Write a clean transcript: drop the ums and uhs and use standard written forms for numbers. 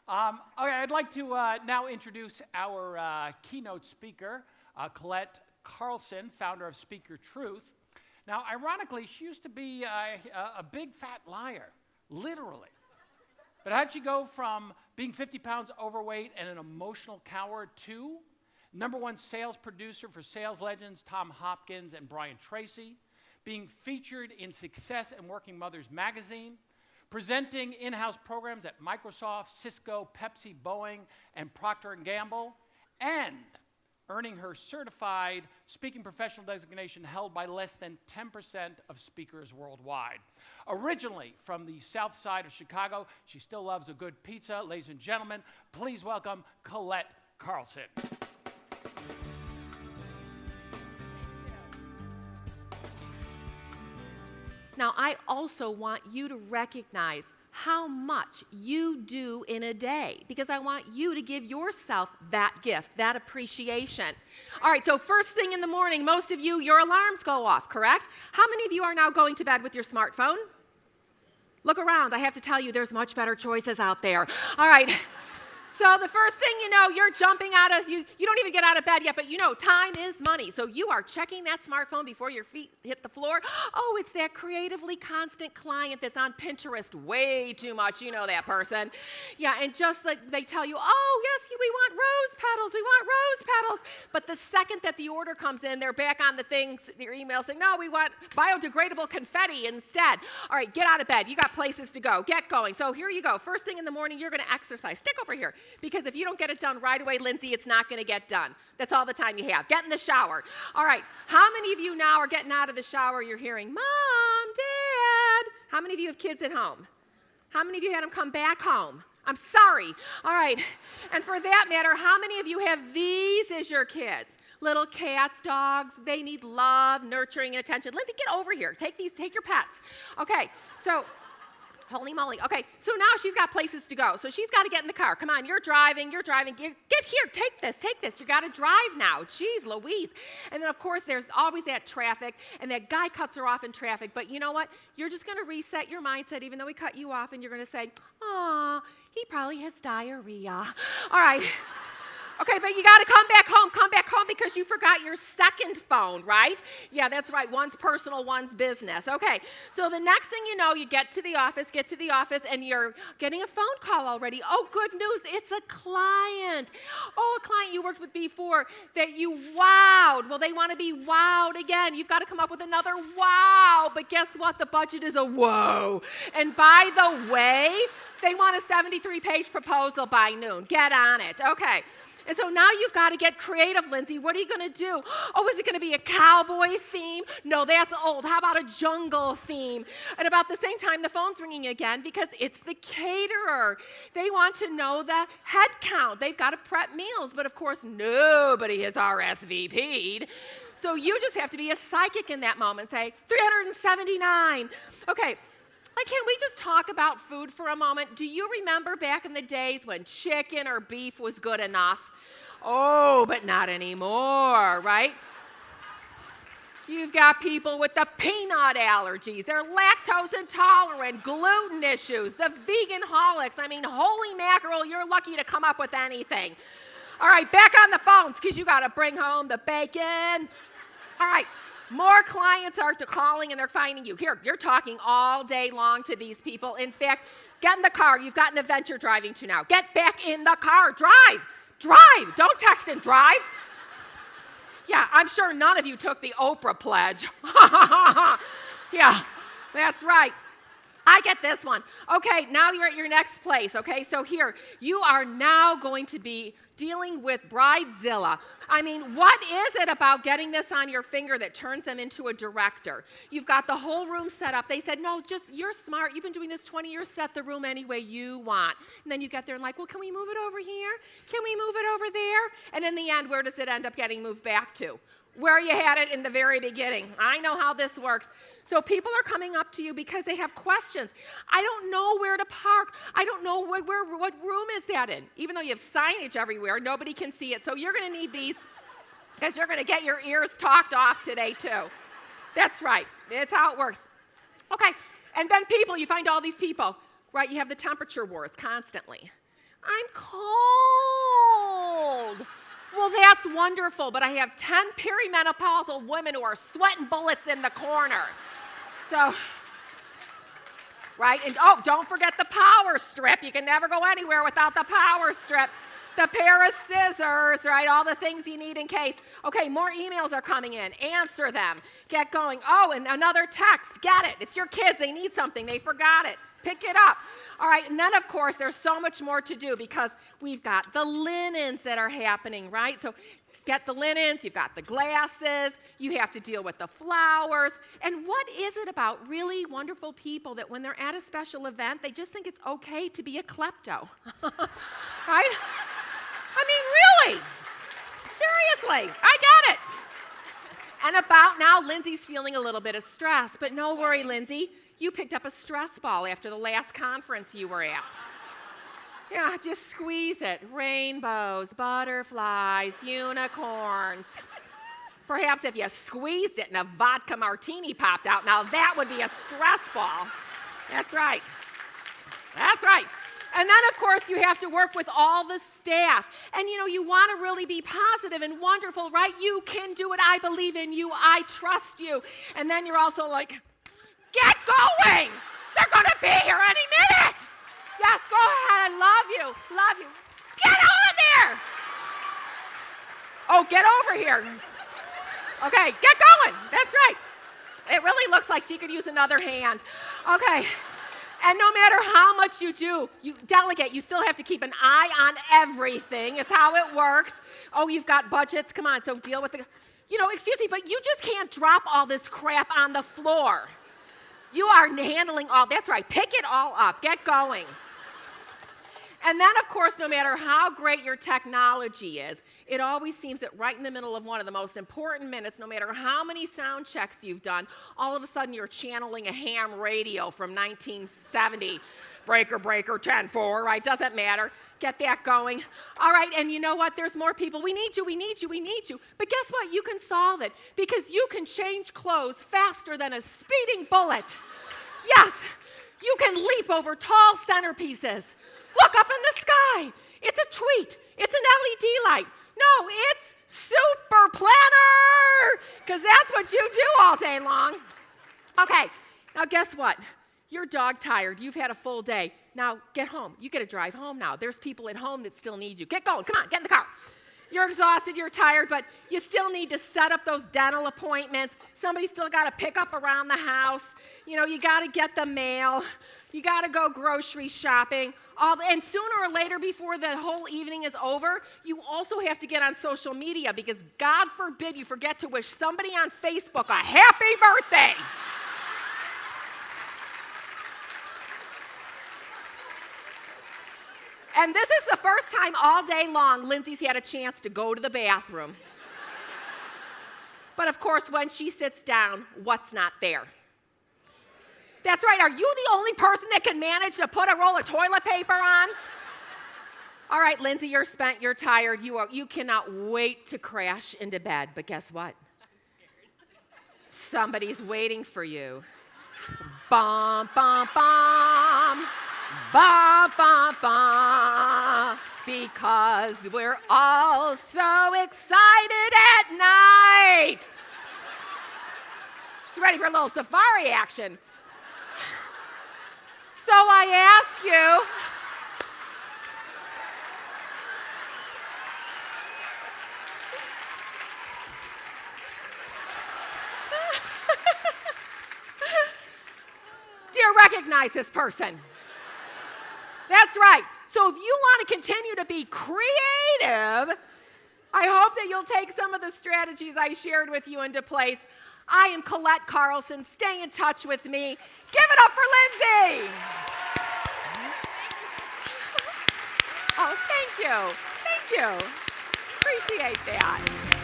Okay, I'd like to now introduce our keynote speaker, Colette Carlson, founder of Speaker Truth. Now, ironically, she used to be a big fat liar, literally. But how'd she go from being 50 pounds overweight and an emotional coward to #1 sales producer for sales legends Tom Hopkins and Brian Tracy, being featured in Success and Working Mothers magazine, presenting in-house programs at Microsoft, Cisco, Pepsi, Boeing, and Procter & Gamble, and earning her certified speaking professional designation held by less than 10% of speakers worldwide. Originally from the south side of Chicago, she still loves a good pizza. Ladies and gentlemen, please welcome Colette Carlson. Now, I also want you to recognize how much you do in a day, because I want you to give yourself that gift, that appreciation. All right, so first thing in the morning, most of you, your alarms go off, correct? How many of you are now going to bed with your smartphone? Look around. I have to tell you, there's much better choices out there. All right. So the first thing you know, you're jumping out of, you don't even get out of bed yet, but you know, time is money. So you are checking that smartphone before your feet hit the floor. Oh, it's that creatively constant client that's on Pinterest way too much. You know that person. Yeah, and just like they tell you, oh, yes, we want rose petals. We want rose petals. But the second that the order comes in, they're back on the things, your email saying, no, we want biodegradable confetti instead. All right, get out of bed. You got places to go. Get going. So here you go. First thing in the morning, you're going to exercise. Stick over here. Because if you don't get it done right away, Lindsay, it's not going to get done. That's all the time you have. Get in the shower. All right. How many of you now are getting out of the shower, you're hearing, Mom, Dad? How many of you have kids at home? How many of you had them come back home? I'm sorry. All right. And for that matter, how many of you have these as your kids? Little cats, dogs, they need love, nurturing, and attention. Lindsay, get over here. Take your pets. Okay. So, holy moly. Okay, so now she's got places to go. So she's got to get in the car. Come on, you're driving. Get here, take this. You got to drive now. Jeez Louise. And then, of course, there's always that traffic, and that guy cuts her off in traffic. But you know what? You're just going to reset your mindset, even though he cut you off, and you're going to say, aw, he probably has diarrhea. All right. Okay, but you got to come back home because you forgot your second phone, right? Yeah, that's right. One's personal, one's business. Okay, so the next thing you know, you get to the office, and you're getting a phone call already. Oh, good news, it's a client. Oh, a client you worked with before that you wowed. Well, they want to be wowed again. You've got to come up with another wow, but guess what? The budget is a whoa. And by the way, they want a 73-page proposal by noon. Get on it. Okay. And so now you've got to get creative, Lindsay. What are you going to do? Oh, is it going to be a cowboy theme? No, that's old. How about a jungle theme? And about the same time, the phone's ringing again because it's the caterer. They want to know the head count. They've got to prep meals. But, of course, nobody has RSVP'd. So you just have to be a psychic in that moment. Say, 379. Okay. Can we just talk about food for a moment? Do you remember back in the days when chicken or beef was good enough? Oh, but not anymore, right? You've got people with the peanut allergies. They're lactose intolerant, gluten issues, the vegan-holics. I mean, holy mackerel, you're lucky to come up with anything. All right, back on the phones because you got to bring home the bacon. All right. More clients are calling and they're finding you. Here, you're talking all day long to these people. In fact, get in the car. You've got an event you're driving to now. Get back in the car. Drive. Don't text and drive. Yeah, I'm sure none of you took the Oprah pledge. Yeah, that's right. I get this one. Okay, now you're at your next place, okay? So here, you are now going to be dealing with Bridezilla. I mean, what is it about getting this on your finger that turns them into a director? You've got the whole room set up. They said, no, just, you're smart. You've been doing this 20 years. Set the room any way you want. And then you get there and like, well, can we move it over here? Can we move it over there? And in the end, where does it end up getting moved back to? Where you had it in the very beginning. I know how this works. So people are coming up to you because they have questions. I don't know where to park. I don't know what room is that in. Even though you have signage everywhere, nobody can see it. So you're going to need these because you're going to get your ears talked off today too. That's right. That's how it works. Okay. And then people, you find all these people, right? You have the temperature wars constantly. I'm cold. Well, that's wonderful, but I have 10 perimenopausal women who are sweating bullets in the corner. So, right? And oh, don't forget the power strip. You can never go anywhere without the power strip. The pair of scissors, right? All the things you need in case. Okay, more emails are coming in. Answer them. Get going. Oh, and another text. Get it. It's your kids. They need something. They forgot it. Pick it up. All right, and then, of course, there's so much more to do because we've got the linens that are happening, right? So get the linens. You've got the glasses. You have to deal with the flowers. And what is it about really wonderful people that when they're at a special event, they just think it's okay to be a klepto, right? I mean, really, seriously, I get it. And about now, Lindsay's feeling a little bit of stress, but no worry, Lindsay, you picked up a stress ball after the last conference you were at. Yeah, just squeeze it. Rainbows, butterflies, unicorns. Perhaps if you squeezed it and a vodka martini popped out, now that would be a stress ball. That's right. That's right. And then, of course, you have to work with all the staff. And, you want to really be positive and wonderful, right? You can do it. I believe in you. I trust you. And then you're also like, get going. They're going to be here any minute. Yes, go ahead. I love you. Love you. Get on there. Oh, get over here. Okay, get going. That's right. It really looks like she could use another hand. Okay. And no matter how much you do, you delegate, you still have to keep an eye on everything. It's how it works. Oh, you've got budgets. Come on, so deal with the, excuse me, but you just can't drop all this crap on the floor. You are handling all, that's right, pick it all up. Get going. And then, of course, no matter how great your technology is, it always seems that right in the middle of one of the most important minutes, no matter how many sound checks you've done, all of a sudden you're channeling a ham radio from 1970. Breaker, 10-4, right? Doesn't matter. Get that going. All right, and you know what? There's more people. We need you. But guess what? You can solve it because you can change clothes faster than a speeding bullet. Yes, you can leap over tall centerpieces. Look up in the sky. It's a tweet. It's an LED light. No, it's Super Planner, because that's what you do all day long. Okay, now guess what? You're dog tired. You've had a full day. Now get home. You get to drive home now. There's people at home that still need you. Get going. Come on, get in the car. You're exhausted, you're tired, but you still need to set up those dental appointments. Somebody's still got to pick up around the house. You got to get the mail. You got to go grocery shopping. And sooner or later, before the whole evening is over, you also have to get on social media because God forbid you forget to wish somebody on Facebook a happy birthday. And this is the first time all day long Lindsay's had a chance to go to the bathroom. But of course, when she sits down, what's not there? That's right. Are you the only person that can manage to put a roll of toilet paper on? All right, Lindsay, you're spent, you're tired, you cannot wait to crash into bed. But guess what? Somebody's waiting for you. Bum, bum, bum. Ba, ba, ba, because we're all so excited at night. It's ready for a little safari action. So I ask you, do you recognize this person? That's right. So if you want to continue to be creative, I hope that you'll take some of the strategies I shared with you into place. I am Colette Carlson. Stay in touch with me. Give it up for Lindsay. Oh, thank you. Thank you. Appreciate that.